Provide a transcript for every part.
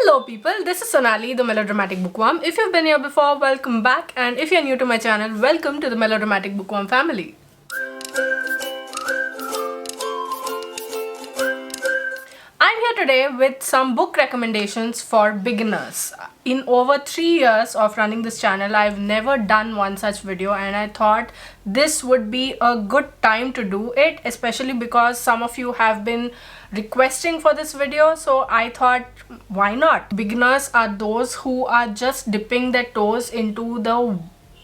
Hello people, this is Sonali, the Melodramatic Bookworm. If you've been here before, welcome back, and if you're new to my channel, welcome to the Melodramatic Bookworm family. I'm here today with some book recommendations for beginners. In over 3 years of running this channel, I've never done one such video, and I thought this would be a good time to do it, especially because some of you have been requesting for this video. So I thought, why not? Beginners are those who are just dipping their toes into the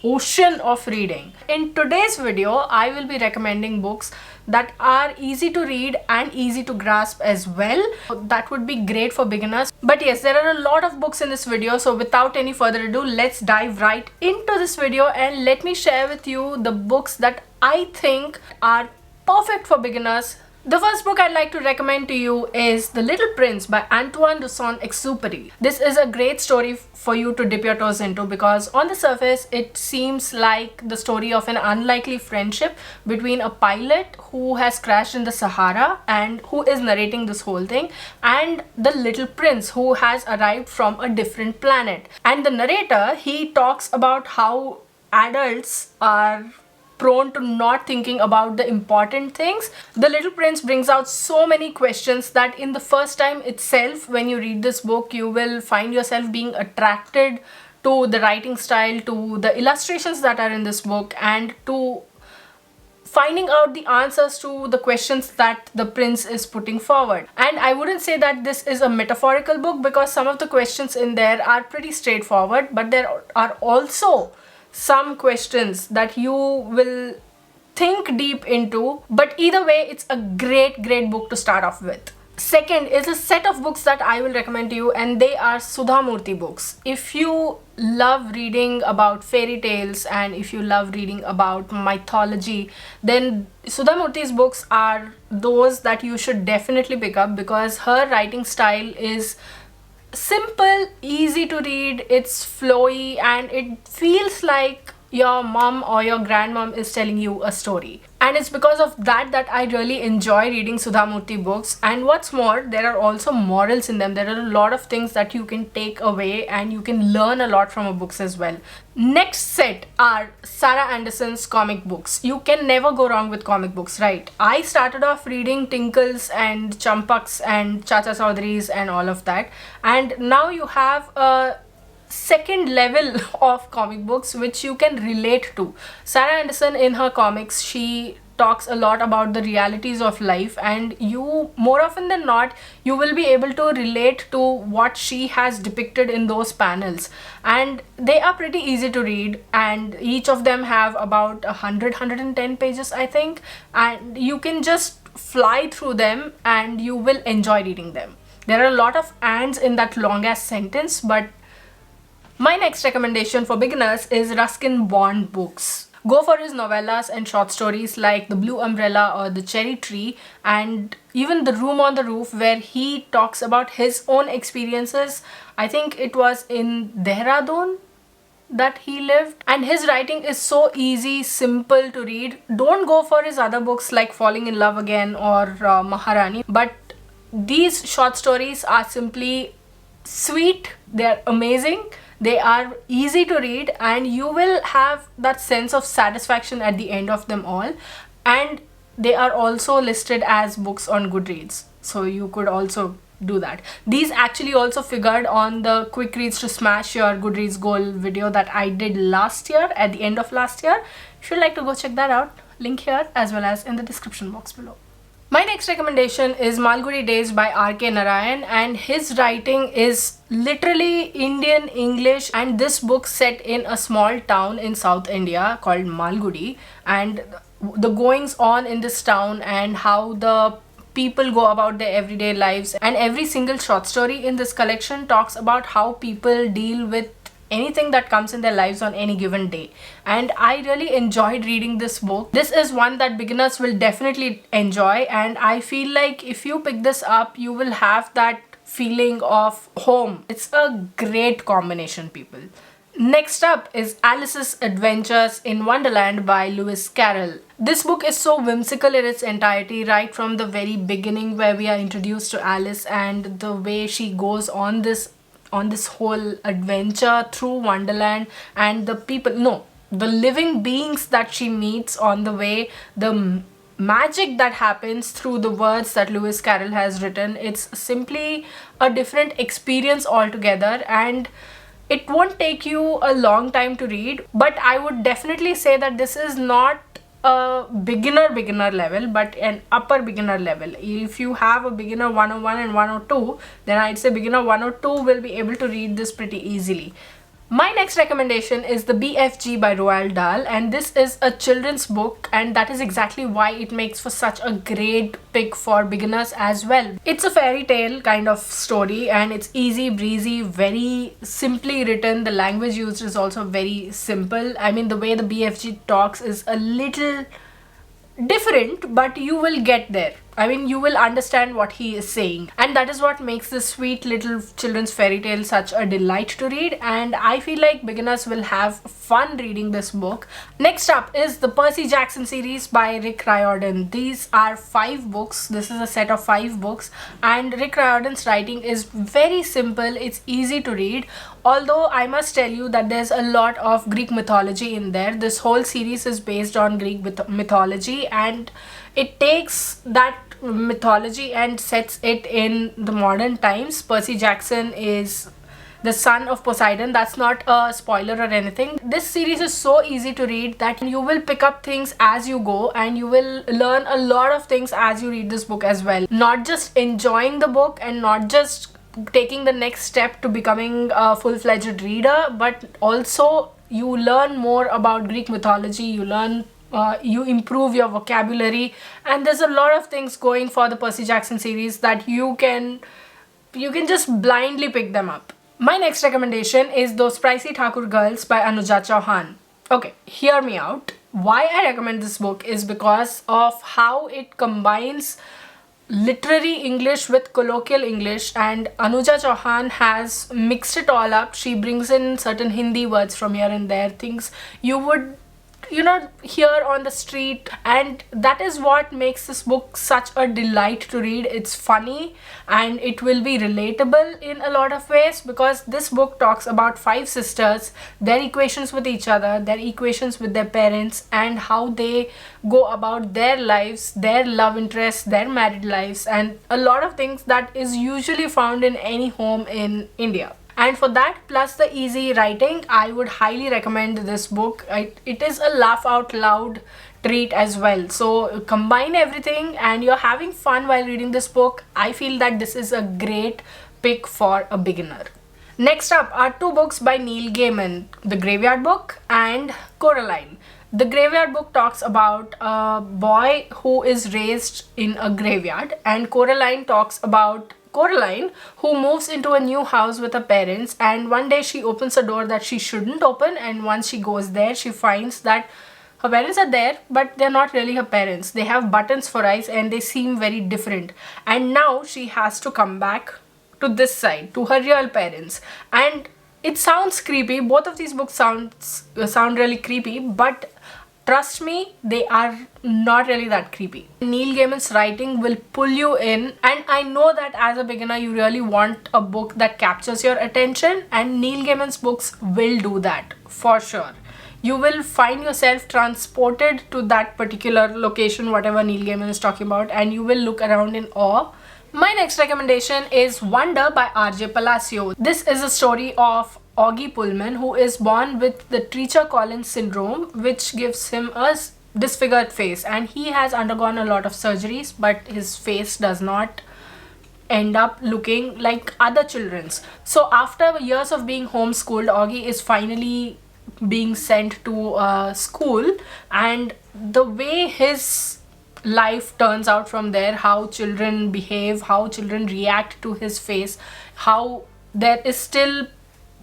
ocean of reading. In today's video, I will be recommending books that are easy to read and easy to grasp as well. That would be great for beginners. But yes, there are a lot of books in this video, so without any further ado, let's dive right into this video and let me share with you the books that I think are perfect for beginners. The first book I'd like to recommend to you is The Little Prince by Antoine de Saint-Exupéry. This is a great story for you to dip your toes into because on the surface it seems like the story of an unlikely friendship between a pilot who has crashed in the Sahara and who is narrating this whole thing, and the little prince who has arrived from a different planet. And the narrator, he talks about how adults are prone to not thinking about the important things. The Little Prince brings out so many questions that in the first time itself, when you read this book, you will find yourself being attracted to the writing style, to the illustrations that are in this book, and to finding out the answers to the questions that the prince is putting forward. And I wouldn't say that this is a metaphorical book because some of the questions in there are pretty straightforward, but there are also some questions that you will think deep into. But either way, it's a great book to start off with. Second is a set of books that I will recommend to you, and they are Sudha Murty books. If you love reading about fairy tales and if you love reading about mythology, then Sudha Murty's books are those that you should definitely pick up because her writing style is simple, easy to read, it's flowy, and it feels like your mom or your grandmom is telling you a story. And it's because of that that I really enjoy reading Sudha Murty books. And what's more, there are also morals in them. There are a lot of things that you can take away and you can learn a lot from her books as well. Next set are Sarah Anderson's comic books. You can never go wrong with comic books, right? I started off reading Tinkles and Champaks and Chacha Chaudharys and all of that. And now you have a second level of comic books which you can relate to. Sarah Anderson, in her comics, she talks a lot about the realities of life, and you, more often than not, you will be able to relate to what she has depicted in those panels. And they are pretty easy to read, and each of them have about 110 pages, I think, and you can just fly through them and you will enjoy reading them. There are a lot of ands in that long ass sentence, but my next recommendation for beginners is Ruskin Bond books. Go for his novellas and short stories like The Blue Umbrella or The Cherry Tree, and even The Room on the Roof, where he talks about his own experiences. I think it was in Dehradun that he lived, and his writing is so easy, simple to read. Don't go for his other books like Falling in Love Again or Maharani, but these short stories are simply sweet, they're amazing, they are easy to read, and you will have that sense of satisfaction at the end of them all. And they are also listed as books on Goodreads, so you could also do that. These actually also figured on the quick reads to smash your Goodreads goal video that I did last year, at the end of last year. If you'd like to go check that out, link here as well as in the description box below. My next recommendation is Malgudi Days by R.K. Narayan, and his writing is literally Indian English, and this book set in a small town in South India called Malgudi, and the goings on in this town and how the people go about their everyday lives. And every single short story in this collection talks about how people deal with anything that comes in their lives on any given day, and I really enjoyed reading this book. This is one that beginners will definitely enjoy, and I feel like if you pick this up, you will have that feeling of home. It's a great combination, people. Next up is Alice's Adventures in Wonderland by Lewis Carroll. This book is so whimsical in its entirety, right from the very beginning where we are introduced to Alice and the way she goes on this on this whole adventure through Wonderland, and the people, no, the living beings that she meets on the way, the magic that happens through the words that Lewis Carroll has written. It's simply a different experience altogether, and it won't take you a long time to read, but I would definitely say that this is not a beginner level, but an upper beginner level. If you have a beginner 101 and 102, then I'd say beginner 102 will be able to read this pretty easily. My next recommendation is the BFG by Roald Dahl, and this is a children's book, and that is exactly why it makes for such a great pick for beginners as well. It's a fairy tale kind of story, and it's easy breezy, very simply written. The language used is also very simple. I mean, the way the BFG talks is a little different, but you will get there. I mean, you will understand what he is saying, and that is what makes this sweet little children's fairy tale such a delight to read, and I feel like beginners will have fun reading this book. Next up is the Percy Jackson series by Rick Riordan. These are 5 books. This is a set of 5 books, and Rick Riordan's writing is very simple. It's easy to read, although I must tell you that there's a lot of Greek mythology in there. This whole series is based on Greek mythology, and it takes that mythology and sets it in the modern times. Percy Jackson is the son of Poseidon. That's not a spoiler or anything. This series is so easy to read that you will pick up things as you go, and you will learn a lot of things as you read this book as well. Not just enjoying the book and not just taking the next step to becoming a full-fledged reader, but also you learn more about Greek mythology, you improve your vocabulary, and there's a lot of things going for the Percy Jackson series that you can just blindly pick them up. My next recommendation is Those Pricey Thakur Girls by Anuja Chauhan. Okay, hear me out. Why I recommend this book is because of how it combines literary English with colloquial English, and Anuja Chauhan has mixed it all up. She brings in certain Hindi words from here and there, things you would hear on the street, and that is what makes this book such a delight to read. It's funny and it will be relatable in a lot of ways, because this book talks about 5 sisters, their equations with each other, their equations with their parents, and how they go about their lives, their love interests, their married lives, and a lot of things that is usually found in any home in India. And for that, plus the easy writing, I would highly recommend this book. It is a laugh out loud treat as well. So combine everything and you're having fun while reading this book. I feel that this is a great pick for a beginner. Next up are 2 books by Neil Gaiman, The Graveyard Book and Coraline. The Graveyard Book talks about a boy who is raised in a graveyard, and Coraline talks about Coraline, who moves into a new house with her parents, and one day she opens a door that she shouldn't open, and once she goes there, she finds that her parents are there, but they're not really her parents. They have buttons for eyes and they seem very different. And now she has to come back to this side, to her real parents. And it sounds creepy. Both of these books sound really creepy, but trust me, they are not really that creepy. Neil Gaiman's writing will pull you in, and I know that as a beginner you really want a book that captures your attention, and Neil Gaiman's books will do that for sure. You will find yourself transported to that particular location, whatever Neil Gaiman is talking about, and you will look around in awe. My next recommendation is Wonder by R.J. Palacio. This is a story of Augie Pullman, who is born with the Treacher-Collins syndrome, which gives him a disfigured face, and he has undergone a lot of surgeries, but his face does not end up looking like other children's. So after years of being homeschooled, Augie is finally being sent to school, and the way his life turns out from there, how children behave, how children react to his face, how there is still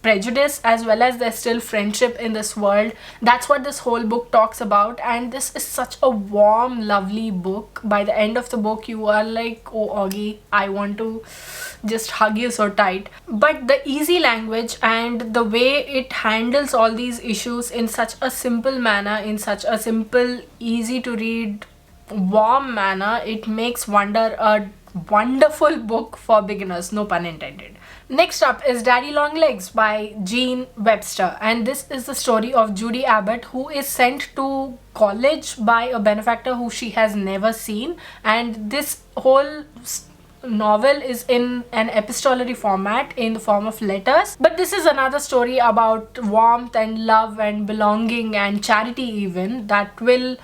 prejudice as well as there's still friendship in this world. That's what this whole book talks about, and this is such a warm, lovely book. By the end of the book you are like, oh Augie, I want to just hug you so tight. But the easy language and the way it handles all these issues in such a simple manner, in such a simple, easy to read, warm manner, it makes Wonder a wonderful book for beginners, no pun intended. Next up is Daddy Long Legs by Jean Webster, and this is the story of Judy Abbott, who is sent to college by a benefactor who she has never seen, and this whole novel is in an epistolary format in the form of letters. But this is another story about warmth and love and belonging and charity even, that will,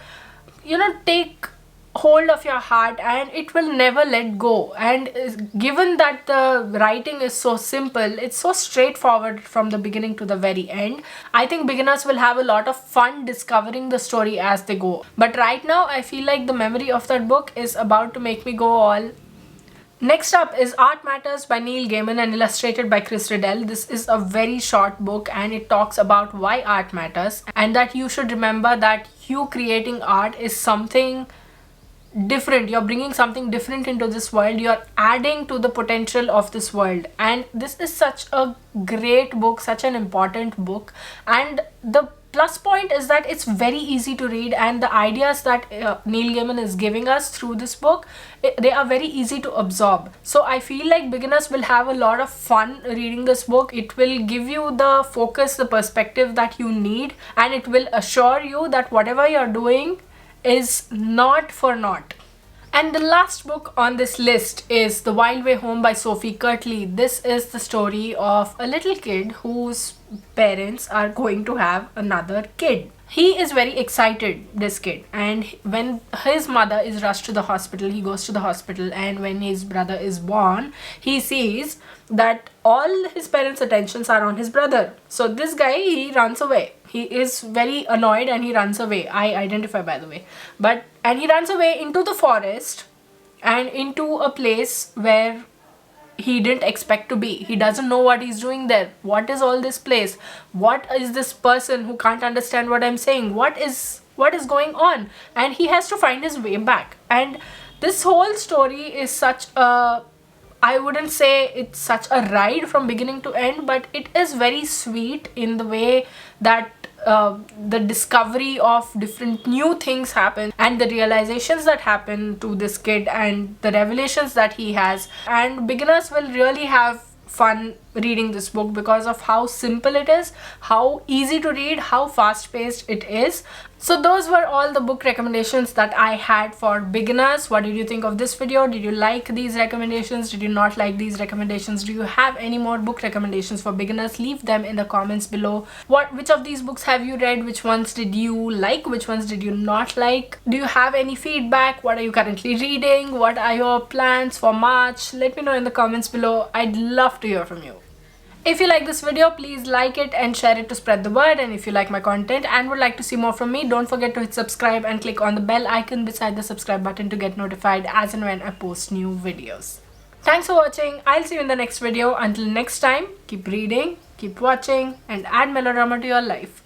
you know, take hold of your heart and it will never let go. And given that the writing is so simple, it's so straightforward from the beginning to the very end, I think beginners will have a lot of fun discovering the story as they go. But right now I feel like the memory of that book is about to make me go all. Next up is Art Matters by Neil Gaiman and illustrated by Chris Riddell. This is a very short book and it talks about why art matters, and that you should remember that you creating art is something different. You're bringing something different into this world. You're adding to the potential of this world, and this is such a great book, such an important book. And the plus point is that it's very easy to read, and the ideas that Neil Gaiman is giving us through this book, they are very easy to absorb. So I feel like beginners will have a lot of fun reading this book. It will give you the focus, the perspective that you need, and it will assure you that whatever you're doing is not for naught. And the last book on this list is The Wild Way Home by Sophie Kirtley. This is the story of a little kid whose parents are going to have another kid. He is very excited, this kid, and when his mother is rushed to the hospital, he goes to the hospital, and when his brother is born, he sees that all his parents' attentions are on his brother. So this guy, he runs away. He is very annoyed and he runs away. I identify, by the way. And he runs away into the forest and into a place where he didn't expect to be. He doesn't know what he's doing there. What is all this place? What is this person who can't understand what I'm saying? What is going on? And he has to find his way back. And this whole story is such a, I wouldn't say it's such a ride from beginning to end, but it is very sweet in the way that the discovery of different new things happen, and the realizations that happen to this kid, and the revelations that he has. And beginners will really have fun reading this book because of how simple it is, how easy to read, how fast paced it is. So those were all the book recommendations that I had for beginners. What did you think of this video? Did you like these recommendations? Did you not like these recommendations? Do you have any more book recommendations for beginners? Leave them in the comments below. Which of these books have you read? Which ones did you like? Which ones did you not like? Do you have any feedback? What are you currently reading? What are your plans for March? Let me know in the comments below. I'd love to hear from you. If you like this video, please like it and share it to spread the word. And if you like my content and would like to see more from me, don't forget to hit subscribe and click on the bell icon beside the subscribe button to get notified as and when I post new videos. Thanks for watching. I'll see you in the next video. Until next time, keep reading, keep watching, and add melodrama to your life.